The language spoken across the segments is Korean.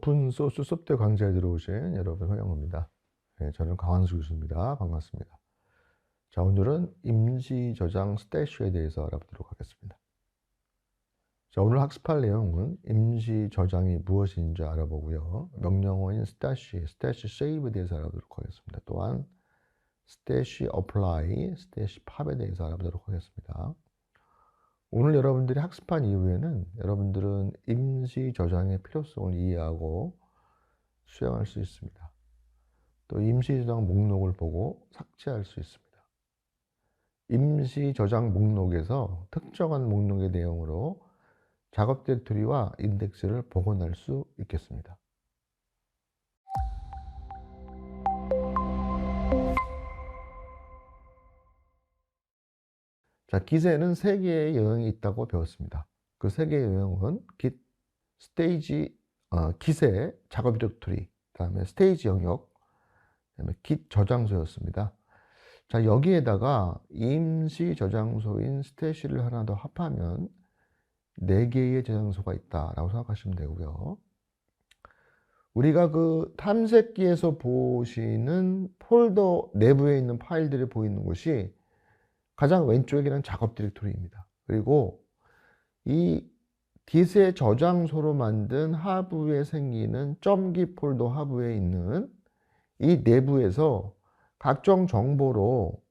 오픈 소스 수업대 강좌에 들어오신 여러분 환영합니다. 네, 저는 강한수 교수입니다. 반갑습니다. 자, 오늘은 임시 저장 스태시에 대해서 알아보도록 하겠습니다. 자, 오늘 학습할 내용은 임시 저장이 무엇인지 알아보고요. 명령어인 스태시 세이브에 대해서 알아보도록 하겠습니다. 또한 스태시 어플라이, 스태시 팝에 대해서 알아보도록 하겠습니다. 오늘 여러분들이 학습한 이후에는 여러분들은 임시 저장의 필요성을 이해하고 수행할 수 있습니다. 또 임시 저장 목록을 보고 삭제할 수 있습니다. 임시 저장 목록에서 특정한 목록의 내용으로 작업 디렉토리와 인덱스를 복원할 수 있겠습니다. 자, Git에는 3개의 영역이 있다고 배웠습니다. 그 3개의 영역은 Git 스테이지, Git의 작업 디렉토리, 그다음에 스테이지 영역, 그다음에 Git 저장소였습니다. 자, 여기에다가 임시 저장소인 스태시를 하나 더 합하면 4개의 저장소가 있다라고 생각하시면 되고요. 우리가 그 탐색기에서 보시는 폴더 내부에 있는 파일들이 보이는 곳이 가장 왼쪽에 있는 작업 디렉토리입니다. 그리고 이 Git의 저장소로 만든 하부에 생기는 .git 폴더 하부에 있는 이 내부에서 각종 정보로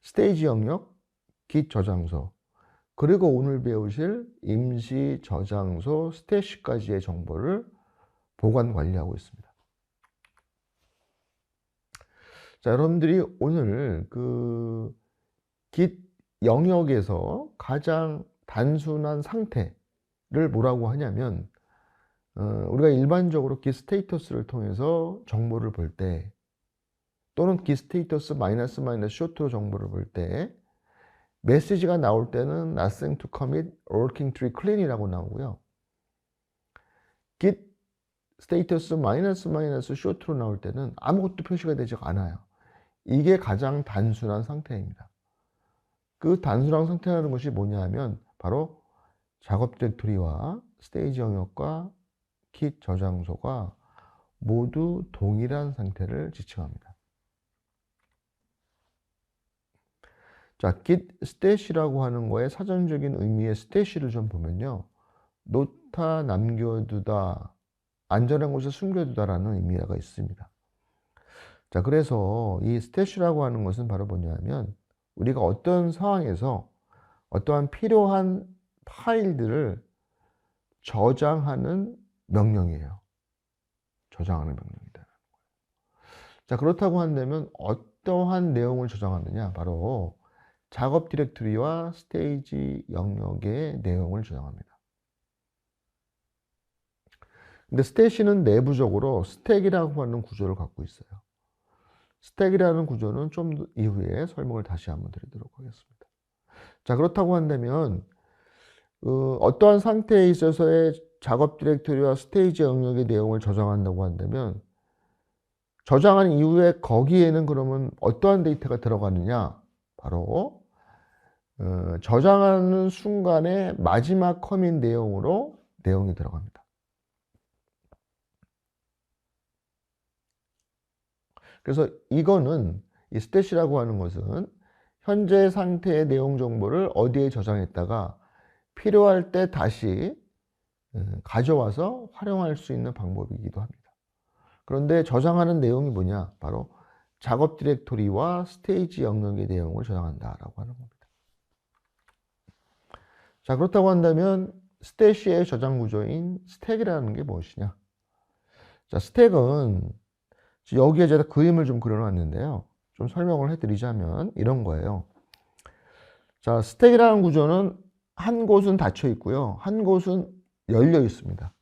스테이지 영역, Git 저장소, 그리고 오늘 배우실 임시 저장소 스태시까지의 정보를 보관 관리하고 있습니다. 자, 여러분들이 오늘 그 Git 영역에서 가장 단순한 상태를 뭐라고 하냐면, 우리가 일반적으로 Git 스테이터스를 통해서 정보를 볼 때, 또는 Git 스테이터스 마이너스 쇼트로 정보를 볼 때 메시지가 나올 때는 nothing to commit, working tree clean이라고 나오고요. Git 스테이터스 마이너스 쇼트로 나올 때는 아무것도 표시가 되지 않아요. 이게 가장 단순한 상태입니다. 그 단순한 상태라는 것이 뭐냐 하면 바로 작업 디렉토리와 스테이지 영역과 Git 저장소가 모두 동일한 상태를 지칭합니다. 자, Git 스태시라고 하는 거에 사전적인 의미의 스태시를 좀 보면요, 놓다, 남겨두다, 안전한 곳에 숨겨두다라는 의미가 있습니다. 자, 그래서 이 스태시라고 하는 것은 바로 뭐냐면 우리가 어떤 상황에서 어떠한 필요한 파일들을 저장하는 명령이에요. 저장하는 명령이다. 자, 그렇다고 한다면 어떠한 내용을 저장하느냐? 바로 작업 디렉토리와 스테이지 영역의 내용을 저장합니다. 근데 스태시는 내부적으로 스택이라고 하는 구조를 갖고 있어요. 스택이라는 구조는 좀 이후에 설명을 다시 한번 드리도록 하겠습니다. 자, 그렇다고 한다면 어떠한 상태에 있어서의 작업 디렉토리와 스테이지 영역의 내용을 저장한다고 한다면 저장한 이후에 거기에는 그러면 어떠한 데이터가 들어가느냐? 바로 저장하는 순간에 마지막 커밋 내용으로 내용이 들어갑니다. 그래서 이거는 이 스태시라고 하는 것은 현재 상태의 내용 정보를 어디에 저장했다가 필요할 때 다시 가져와서 활용할 수 있는 방법이기도 합니다. 그런데 저장하는 내용이 뭐냐? 바로 작업 디렉토리와 스테이지 영역의 내용을 저장한다라고 하는 겁니다. 자, 그렇다고 한다면 스태시의 저장 구조인 스택이라는 게 무엇이냐? 자, 스택은 여기에 제가 그림을 좀 그려놨는데요. 좀 설명을 해드리자면 이런 거예요. 자, 스택이라는 구조는 한 곳은 닫혀 있고요. 한 곳은 열려 있습니다.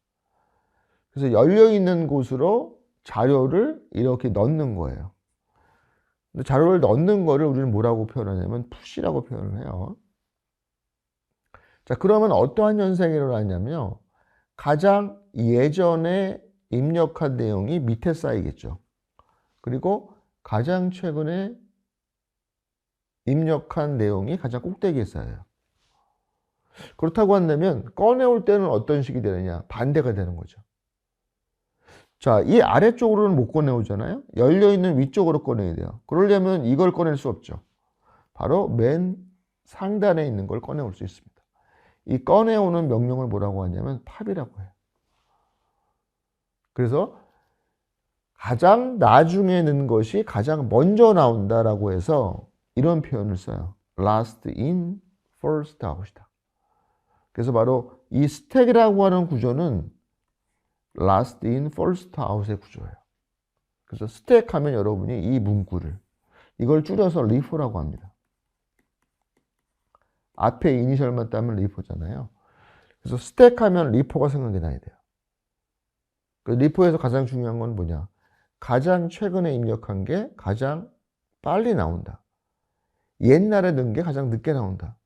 그래서 열려 있는 곳으로 자료를 이렇게 넣는 거예요. 근데 자료를 넣는 거를 우리는 뭐라고 표현하냐면 푸시라고 표현을 해요. 자, 그러면 어떠한 현상이 일어나냐면요, 가장 예전에 입력한 내용이 밑에 쌓이겠죠. 그리고 가장 최근에 입력한 내용이 가장 꼭대기에 쌓여요. 그렇다고 한다면 꺼내올 때는 어떤 식이 되느냐? 반대가 되는 거죠. 자, 이 아래쪽으로는 못 꺼내오잖아요. 열려있는 위쪽으로 꺼내야 돼요. 그러려면 이걸 꺼낼 수 없죠. 바로 맨 상단에 있는 걸 꺼내올 수 있습니다. 이 꺼내오는 명령을 뭐라고 하냐면 팝이라고 해요. 그래서 가장 나중에 넣은 것이 가장 먼저 나온다라고 해서 이런 표현을 써요. last in, first out이다. 그래서 바로 이 스택이라고 하는 구조는 last in, first out의 구조예요. 그래서 스택 하면 여러분이 이 문구를 이걸 줄여서 리포라고 합니다. 앞에 이니셜만 따면 리포잖아요. 그래서 스택 하면 리포가 생각이 나야 돼요. 그 리포에서 가장 중요한 건 뭐냐? 가장 최근에 입력한 게 가장 빨리 나온다. 옛날에 넣은 게 가장 늦게 나온다.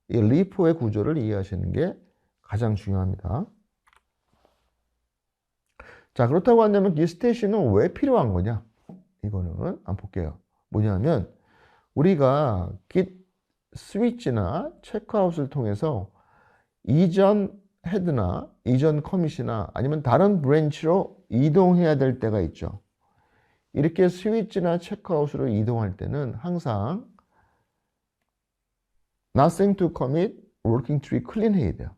이 리포의 구조를 이해하시는 게 가장 중요합니다. 자, 그렇다고 한다면 이 스테이시는 왜 필요한 거냐? 이거는 한번 볼게요. 뭐냐면 우리가 git 스위치나 체크아웃을 통해서 이전 헤드나 이전 커밋이나 아니면 다른 브랜치로 이동해야 될 때가 있죠. 이렇게 스위치나 체크아웃으로 이동할 때는 항상 nothing to commit, working tree clean 해야 돼요.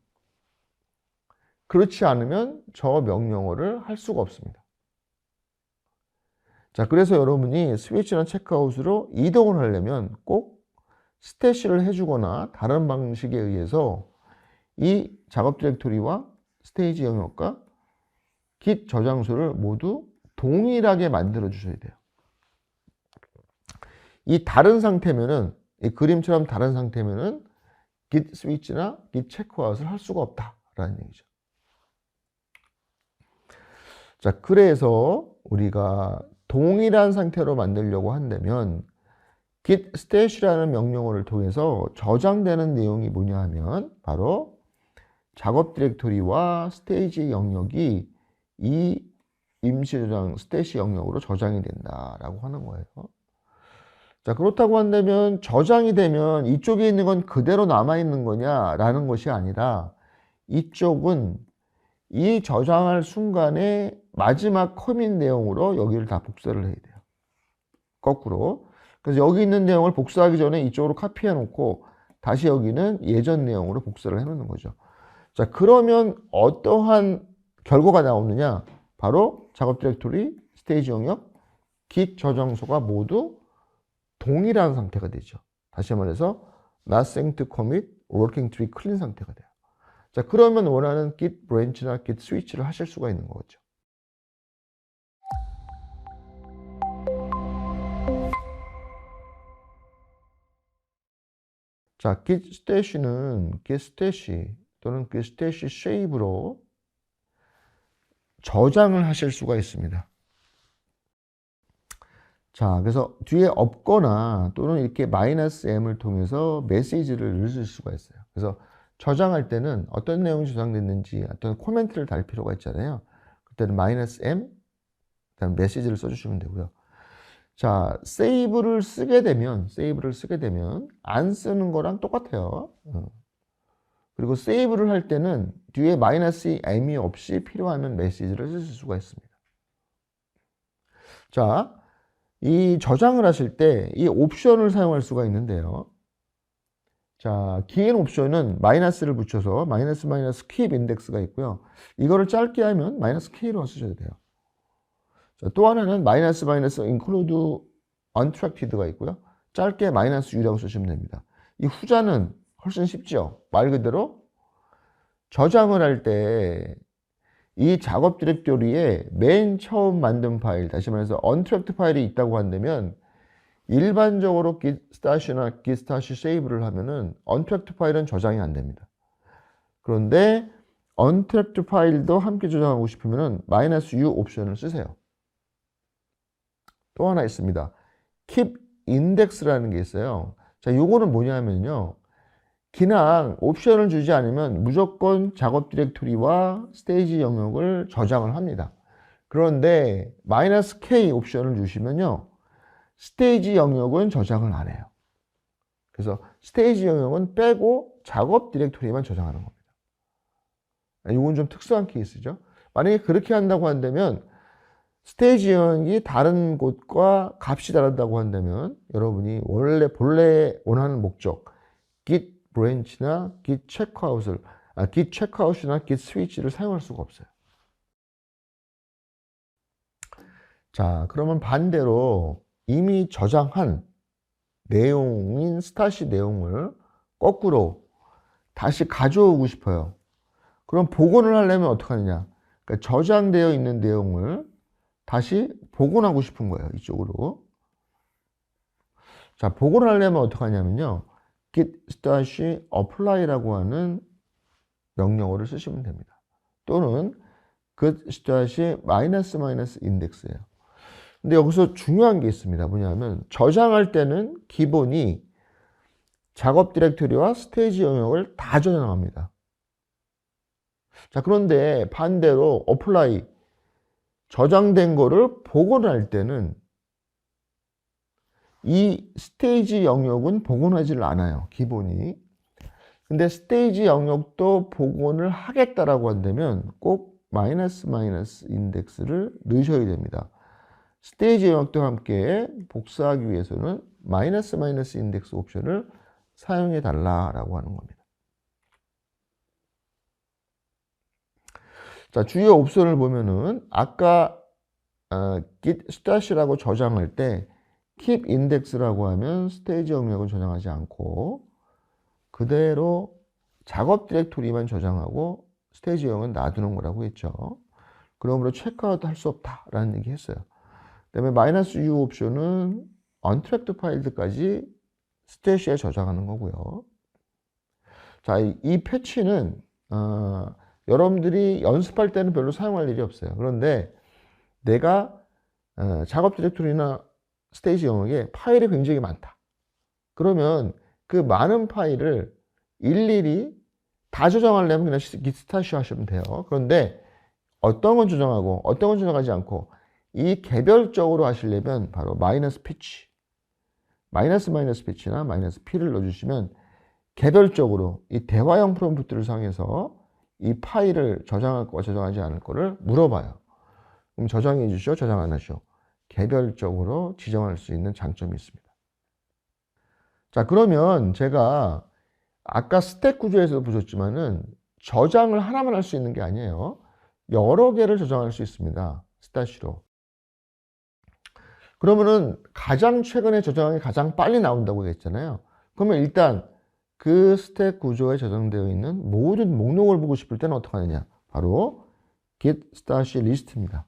그렇지 않으면 저 명령어를 할 수가 없습니다. 자, 그래서 여러분이 스위치나 체크아웃으로 이동을 하려면 꼭 스태시를 해주거나 다른 방식에 의해서 이 작업 디렉토리와 스테이지 영역과 git 저장소를 모두 동일하게 만들어 주셔야 돼요. 이 다른 상태면은, 이 그림처럼 다른 상태면은 git 스위치나 git 체크아웃을 할 수가 없다라는 얘기죠. 자, 그래서 우리가 동일한 상태로 만들려고 한다면 git stash라는 명령어를 통해서 저장되는 내용이 뭐냐 하면 바로 작업 디렉토리와 스테이지 영역이 이 임시 저장 스테이시 영역으로 저장이 된다라고 하는 거예요. 자, 그렇다고 한다면 저장이 되면 이쪽에 있는 건 그대로 남아 있는 거냐라는 것이 아니라 이쪽은 이 저장할 순간에 마지막 커밋 내용으로 여기를 다 복사를 해야 돼요. 거꾸로. 그래서 여기 있는 내용을 복사하기 전에 이쪽으로 카피해 놓고 다시 여기는 예전 내용으로 복사를 해 놓는 거죠. 자, 그러면 어떠한 결과가 나오느냐? 바로 작업 디렉토리, 스테이지 영역, git 저장소가 모두 동일한 상태가 되죠. 다시 말해서 nothing to commit, working tree clean 상태가 돼요. 자, 그러면 원하는 git branch나 git switch를 하실 수가 있는 거죠. 자, git stash는 git stash 또는 git stash shape로 저장을 하실 수가 있습니다. 자, 그래서 뒤에 없거나 또는 이렇게 -m을 통해서 메시지를 넣으실 수가 있어요. 그래서 저장할 때는 어떤 내용이 저장됐는지 어떤 코멘트를 달 필요가 있잖아요. 그때는 -m, 그다음 메시지를 써주시면 되고요. 자, 세이브를 쓰게 되면 안 쓰는 거랑 똑같아요. 그리고 세이브를 할 때는 뒤에 -m이 없이 필요하면 메시지를 쓰실 수가 있습니다. 자, 이 저장을 하실 때 이 옵션을 사용할 수가 있는데요. 자, 긴 옵션은 마이너스를 붙여서 -keep index가 있고요. 이거를 짧게 하면 -k로 쓰셔야 돼요. 자, 또 하나는 -include untracked가 있고요. 짧게 -u라고 쓰시면 됩니다. 이 후자는 훨씬 쉽죠. 말 그대로 저장을 할 때 이 작업 디렉토리에 맨 처음 만든 파일, 다시 말해서 untracked 파일이 있다고 한다면 일반적으로 git stash나 git stash save를 하면은 untracked 파일은 저장이 안 됩니다. 그런데 untracked 파일도 함께 저장하고 싶으면은 -u 옵션을 쓰세요. 또 하나 있습니다. keep index라는 게 있어요. 자, 요거는 뭐냐면요. 그냥 옵션을 주지 않으면 무조건 작업 디렉토리와 스테이지 영역을 저장을 합니다. 그런데 -k 옵션을 주시면요. 스테이지 영역은 저장을 안 해요. 그래서 스테이지 영역은 빼고 작업 디렉토리만 저장하는 겁니다. 이건 좀 특수한 케이스죠. 만약에 그렇게 한다고 한다면 스테이지 영역이 다른 곳과 값이 다르다고 한다면 여러분이 본래 원하는 목적 git branch나 git checkout이나 git switch를 사용할 수가 없어요. 자, 그러면 반대로 이미 저장한 내용인 스타시 내용을 거꾸로 다시 가져오고 싶어요. 그럼 복원을 하려면 어떻게 하느냐? 그러니까 저장되어 있는 내용을 다시 복원하고 싶은 거예요. 이쪽으로. 자, 복원을 하려면 어떻게 하냐면요. git stash apply라고 하는 명령어를 쓰시면 됩니다. 또는 git stash -index예요. 근데 여기서 중요한 게 있습니다. 뭐냐면 저장할 때는 기본이 작업 디렉토리와 스테이지 영역을 다 저장합니다. 자, 그런데 반대로 apply 저장된 거를 복원할 때는 이 스테이지 영역은 복원하지를 않아요. 기본이. 근데 스테이지 영역도 복원을 하겠다라고 한다면 꼭 인덱스를 넣으셔야 됩니다. 스테이지 영역도 함께 복사하기 위해서는 인덱스 옵션을 사용해 달라라고 하는 겁니다. 자, 주요 옵션을 보면은 아까 git stash라고 저장할 때 keep index라고 하면 스테이지 영역은 저장하지 않고 그대로 작업 디렉토리만 저장하고 스테이지 영역은 놔두는 거라고 했죠. 그러므로 체크아웃 할 수 없다라는 얘기 했어요. 그다음에 -u 옵션은 untracked 파일들까지 스테이시에 저장하는 거고요. 자, 이 패치는 여러분들이 연습할 때는 별로 사용할 일이 없어요. 그런데 내가 작업 디렉토리나 스테이지 영역에 파일이 굉장히 많다. 그러면 그 많은 파일을 일일이 다 저장하려면 그냥 git stash 하시면 돼요. 그런데 어떤 건 저장하고 어떤 건 저장하지 않고 이 개별적으로 하시려면 바로 -패치 -패치나 -p를 넣어주시면 개별적으로 이 대화형 프롬프트를 사용해서 이 파일을 저장할 거와 저장하지 않을 거를 물어봐요. 그럼 저장해 주시오, 저장 안 하시오. 개별적으로 지정할 수 있는 장점이 있습니다. 자, 그러면 제가 아까 스택 구조에서도 보셨지만은 저장을 하나만 할 수 있는 게 아니에요. 여러 개를 저장할 수 있습니다. 스태시로. 그러면은 가장 최근에 저장이 가장 빨리 나온다고 했잖아요. 그러면 일단 그 스택 구조에 저장되어 있는 모든 목록을 보고 싶을 때는 어떻게 하느냐? 바로 git stash list입니다.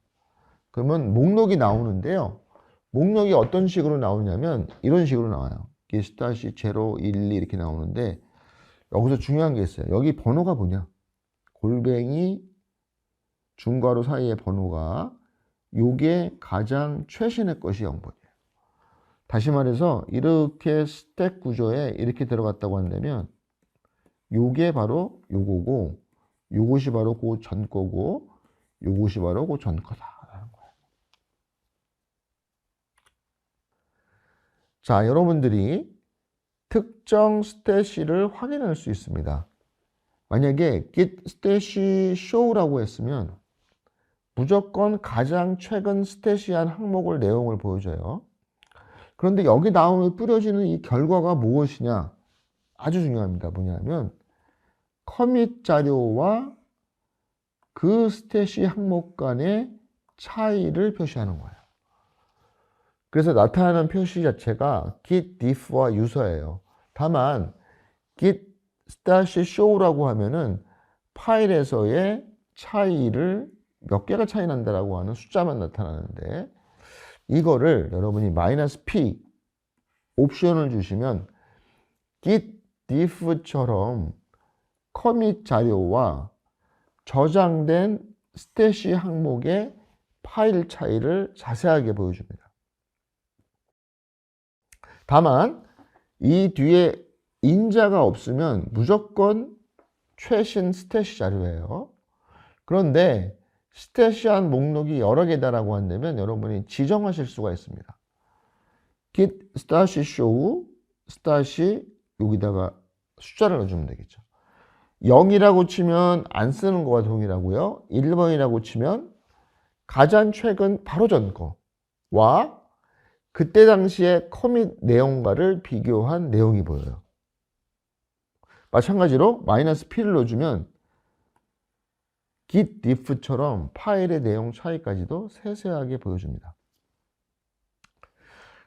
그러면 목록이 나오는데요. 목록이 어떤 식으로 나오냐면 이런 식으로 나와요. git stash 0, 1, 2 이렇게 나오는데 여기서 중요한 게 있어요. 여기 번호가 뭐냐? 골뱅이 중괄호 사이의 번호가 요게 가장 최신의 것이 0번이에요. 다시 말해서 이렇게 스택 구조에 이렇게 들어갔다고 한다면 요게 바로 요거고 요것이 바로 그 전 거고 요것이 바로 그 전 거다라는 거예요. 자, 여러분들이 특정 스태시를 확인할 수 있습니다. 만약에 git stash show라고 했으면 무조건 가장 최근 스태시한 항목을 내용을 보여줘요. 그런데 여기 나오면 뿌려지는 이 결과가 무엇이냐? 아주 중요합니다. 뭐냐면 커밋 자료와 그 스태시 항목 간의 차이를 표시하는 거예요. 그래서 나타나는 표시 자체가 git diff와 user예요. 다만 git stash show라고 하면은 파일에서의 차이를 몇 개가 차이 난다라고 하는 숫자만 나타나는데 이거를 여러분이 -p 옵션을 주시면 git diff처럼 커밋 자료와 저장된 스태시 항목의 파일 차이를 자세하게 보여줍니다. 다만 이 뒤에 인자가 없으면 무조건 최신 스태시 자료예요. 그런데 스태시한 목록이 여러 개다라고 한다면 여러분이 지정하실 수가 있습니다. git stash show stash 여기다가 숫자를 넣어주면 되겠죠. 0이라고 치면 안 쓰는 거와 동일하고요. 1번이라고 치면 가장 최근 바로 전 거와 그때 당시의 커밋 내용과를 비교한 내용이 보여요. 마찬가지로 마이너스 P를 넣어주면 git diff처럼 파일의 내용 차이까지도 세세하게 보여줍니다.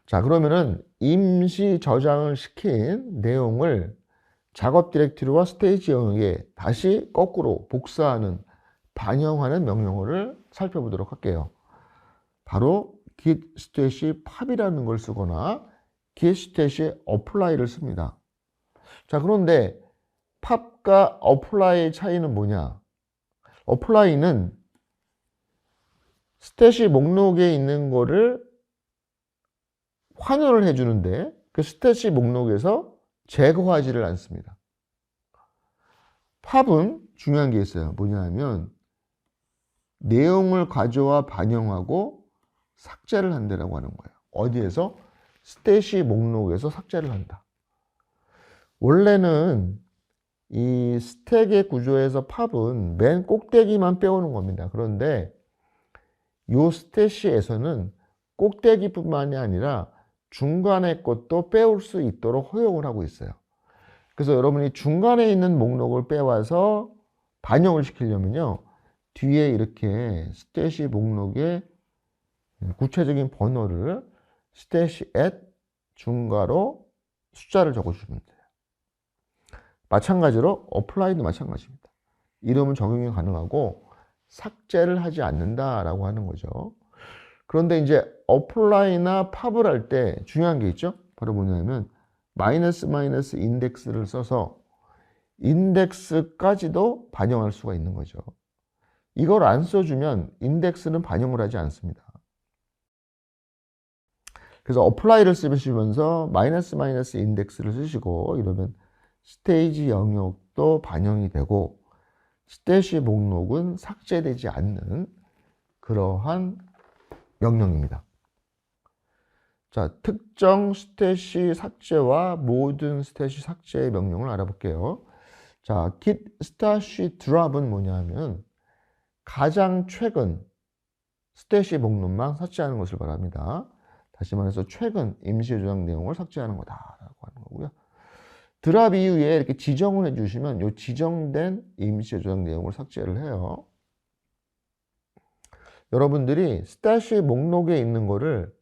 자, 그러면은 임시 저장을 시킨 내용을 작업 디렉토리와 스테이지 영역에 다시 거꾸로 복사하는, 반영하는 명령어를 살펴보도록 할게요. 바로 git stash pop이라는 걸 쓰거나 git stash apply를 씁니다. 자, 그런데 pop과 apply의 차이는 뭐냐? apply는 스탯이 목록에 있는 거를 환원을 해주는데 그 스탯이 목록에서 제거하지를 않습니다. pop은 중요한 게 있어요. 뭐냐 하면 내용을 가져와 반영하고 삭제를 한다라고 하는 거예요. 어디에서? 스탯이 목록에서 삭제를 한다. 원래는 이 스택의 구조에서 pop은 맨 꼭대기만 빼오는 겁니다. 그런데 이 스탯에서는 꼭대기뿐만이 아니라 중간의 것도 빼올 수 있도록 허용을 하고 있어요. 그래서 여러분이 중간에 있는 목록을 빼와서 반영을 시키려면요, 뒤에 이렇게 스탯이 목록에 구체적인 번호를 스탯이 at 중괄호 숫자를 적어주시면 돼요. 마찬가지로 apply도 마찬가지입니다. 이름은 적용이 가능하고 삭제를 하지 않는다라고 하는 거죠. 그런데 이제 apply나 pop을 할 때 중요한 게 있죠. 바로 뭐냐면 마이너스 인덱스를 써서 인덱스까지도 반영할 수가 있는 거죠. 이걸 안 써주면 인덱스는 반영을 하지 않습니다. 그래서 apply를 쓰시면서 마이너스 인덱스를 쓰시고 이러면 스테이지 영역도 반영이 되고 스탯이 목록은 삭제되지 않는 그러한 명령입니다. 자, 특정 스탯이 삭제와 모든 스탯이 삭제의 명령을 알아볼게요. 자, git stash drop은 뭐냐 하면 가장 최근 스탯이 목록만 삭제하는 것을 말합니다. 다시 말해서 최근 임시 저장 내용을 삭제하는 거다라고 하는 거고요. 드랍 이후에 이렇게 지정을 해주시면 이 지정된 임시 저장 내용을 삭제를 해요. 여러분들이 스태시 목록에 있는 거를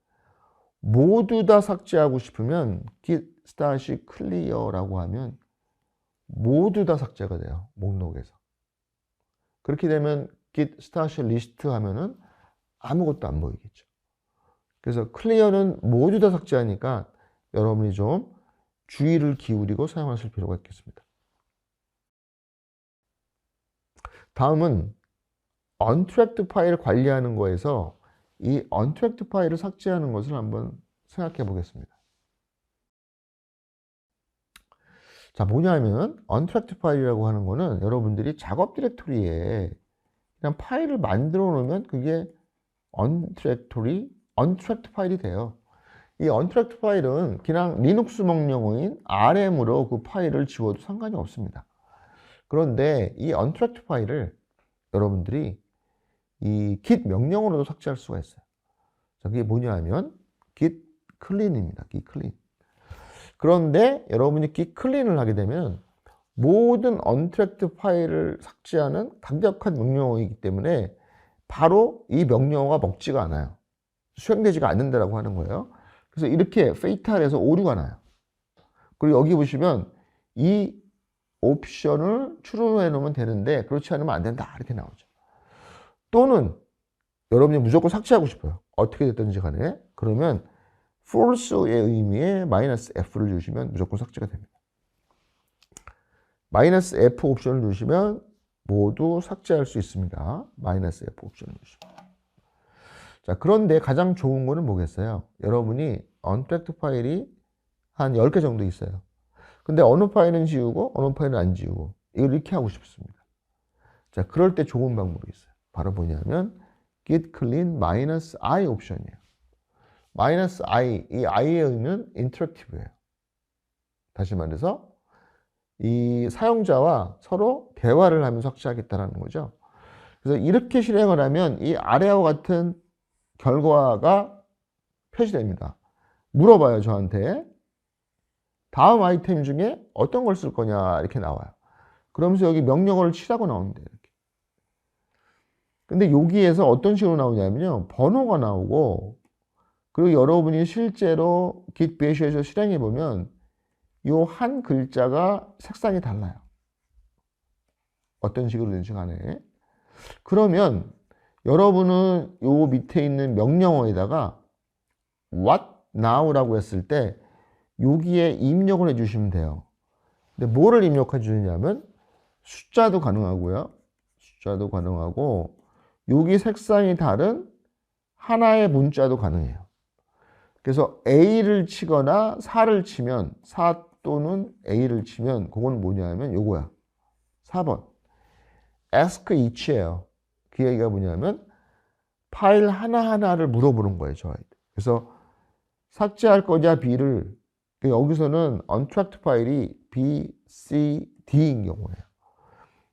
모두 다 삭제하고 싶으면 git stash clear라고 하면 모두 다 삭제가 돼요. 목록에서. 그렇게 되면 git stash list 하면은 아무것도 안 보이겠죠. 그래서 clear는 모두 다 삭제하니까 여러분이 좀 주의를 기울이고 사용하실 필요가 있겠습니다. 다음은 untracked 파일 관리하는 거에서 이 untracked 파일을 삭제하는 것을 한번 생각해 보겠습니다. 자, 뭐냐면 untracked 파일이라고 하는 거는 여러분들이 작업 디렉토리에 그냥 파일을 만들어 놓으면 그게 untracked 파일이 돼요. 이 untracked 파일은 그냥 리눅스 명령어인 rm으로 그 파일을 지워도 상관이 없습니다. 그런데 이 untracked 파일을 여러분들이 이 git 명령으로도 삭제할 수가 있어요. 자, 그게 뭐냐 하면 git clean입니다. git clean. 그런데 여러분이 git clean을 하게 되면 모든 untracked 파일을 삭제하는 강력한 명령어이기 때문에 바로 이 명령어가 먹지가 않아요. 수행되지가 않는다라고 하는 거예요. 그래서 이렇게 페이탈해서 오류가 나요. 그리고 여기 보시면 이 옵션을 추론해 놓으면 되는데 그렇지 않으면 안 된다 이렇게 나오죠. 또는 여러분이 무조건 삭제하고 싶어요. 어떻게 됐든지 간에. 그러면 false의 의미에 -f를 주시면 무조건 삭제가 됩니다. -f 옵션을 누르시면 모두 삭제할 수 있습니다. -f 옵션을 누르시면. 자, 그런데 가장 좋은 거는 뭐겠어요? 여러분이 untracked 파일이 한 10개 정도 있어요. 근데 어느 파일은 지우고 어느 파일은 안 지우고 이걸 이렇게 하고 싶습니다. 자, 그럴 때 좋은 방법이 있어요. 바로 뭐냐면 git clean -i 옵션이에요. -i, 이 i의 의미는 interactive예요. 다시 말해서 이 사용자와 서로 대화를 하면서 삭제하겠다는 거죠. 그래서 이렇게 실행을 하면 이 아래와 같은 결과가 표시됩니다. 물어봐요, 저한테. 다음 아이템 중에 어떤 걸 쓸 거냐 이렇게 나와요. 그러면서 여기 명령어를 치라고 나옵니다. 이렇게. 근데 여기에서 어떤 식으로 나오냐면요. 번호가 나오고, 그리고 여러분이 실제로 Git Basic에서 실행해 보면 요 한 글자가 색상이 달라요. 어떤 식으로든지 간에. 그러면 여러분은 요 밑에 있는 명령어에다가 what now라고 했을 때 여기에 입력을 해주시면 돼요. 근데 뭐를 입력해 주느냐면 숫자도 가능하고요. 숫자도 가능하고 여기 색상이 다른 하나의 문자도 가능해요. 그래서 A를 치거나 4를 치면 4 또는 A를 치면 그건 뭐냐면 요거야. 4번. ask each예요. 그 얘기가 뭐냐면 파일 하나하나를 물어보는 거예요, 저희들. 그래서 삭제할 거냐 B를, 여기서는 untracked 파일이 B, C, D인 경우예요.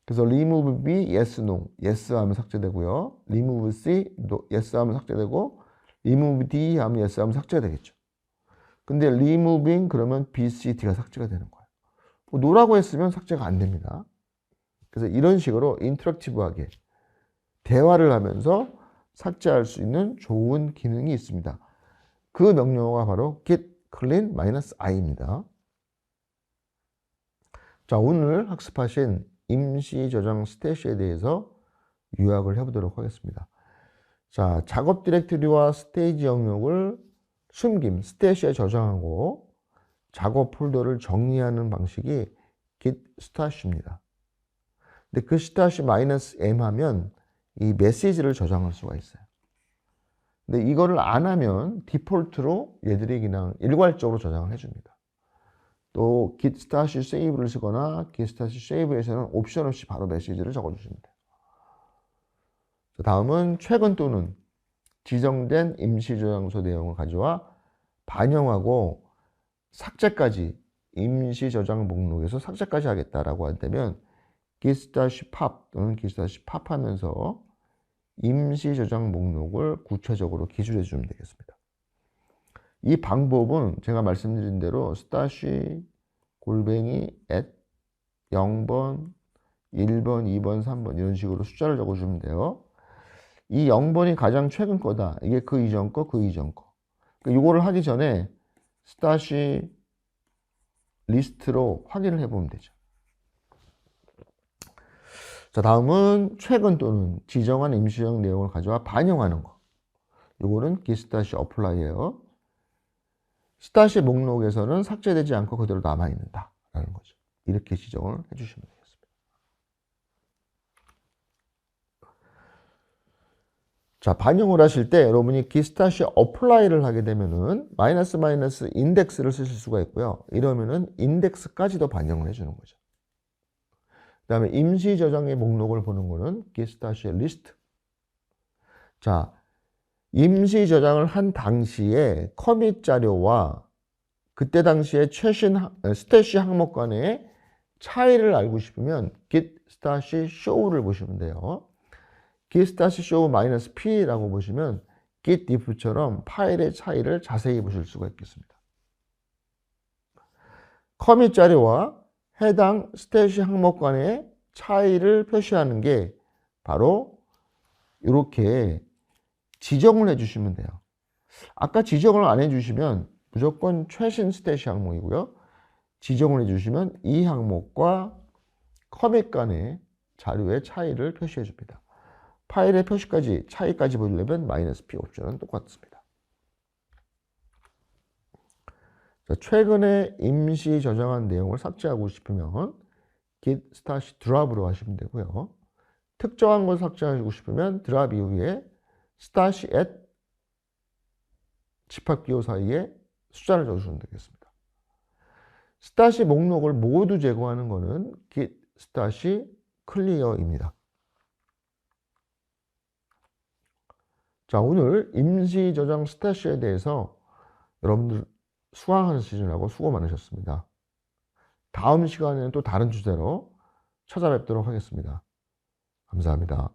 그래서 remove B, yes, no. yes 하면 삭제되고요. remove C, no, yes 하면 삭제되고, remove D 하면 yes 하면 삭제가 되겠죠. 근데 removing 그러면 B, C, D가 삭제가 되는 거예요. no라고 했으면 삭제가 안 됩니다. 그래서 이런 식으로 인터랙티브하게 대화를 하면서 삭제할 수 있는 좋은 기능이 있습니다. 그 명령어가 바로 git clean -i입니다. 자, 오늘 학습하신 임시 저장 스태시에 대해서 요약을 해보도록 하겠습니다. 자, 작업 디렉토리와 스테이지 영역을 숨김, 스태시에 저장하고 작업 폴더를 정리하는 방식이 git stash입니다. 근데 그 stash -m 하면 이 메시지를 저장할 수가 있어요. 근데 이거를 안 하면 디폴트로 얘들이 그냥 일괄적으로 저장을 해줍니다. 또 git stash save를 쓰거나 git stash save에서는 옵션 없이 바로 메시지를 적어주시면 돼요. 다음은 최근 또는 지정된 임시 저장소 내용을 가져와 반영하고 삭제까지 임시 저장 목록에서 삭제까지 하겠다라고 한다면 git stash pop 또는 git stash pop 하면서 임시 저장 목록을 구체적으로 기술해 주면 되겠습니다. 이 방법은 제가 말씀드린 대로 stash @ 0번, 1번, 2번, 3번 이런 식으로 숫자를 적어주면 돼요. 이 0번이 가장 최근 거다. 이게 그 이전 거, 그 이전 거. 그러니까 이거를 하기 전에 stash 리스트로 확인을 해보면 되죠. 자, 다음은 최근 또는 지정한 임시 저장 내용을 가져와 반영하는 거. 이거는 git stash apply예요. 스타시 목록에서는 삭제되지 않고 그대로 남아있는다라는 거죠. 이렇게 지정을 해주시면 되겠습니다. 자, 반영을 하실 때 여러분이 git stash apply를 하게 되면은 마이너스 인덱스를 쓰실 수가 있고요. 이러면은 인덱스까지도 반영을 해주는 거죠. 그 다음에 임시 저장의 목록을 보는 거는 git stash list. 자, 임시 저장을 한 당시에 커밋 자료와 그때 당시에 최신 스태시 항목 간의 차이를 알고 싶으면 git stash show를 보시면 돼요. git stash show -p라고 보시면 git diff처럼 파일의 차이를 자세히 보실 수가 있겠습니다. 커밋 자료와 해당 스태시 항목 간의 차이를 표시하는 게 바로 이렇게 지정을 해주시면 돼요. 아까 지정을 안 해주시면 무조건 최신 스태시 항목이고요. 지정을 해주시면 이 항목과 커밋 간의 자료의 차이를 표시해 줍니다. 파일의 표시까지, 차이까지 보려면 -p 옵션은 똑같습니다. 자, 최근에 임시 저장한 내용을 삭제하고 싶으면 git stash drop으로 하시면 되고요. 특정한 걸 삭제하고 싶으면 드랍 이후에 stash at 집합기호 사이에 숫자를 적어주시면 되겠습니다. stash 목록을 모두 제거하는 것은 git stash clear입니다. 자, 오늘 임시 저장 스태시에 대해서 여러분들 수강하시느라고 수고 많으셨습니다. 다음 시간에는 또 다른 주제로 찾아뵙도록 하겠습니다. 감사합니다.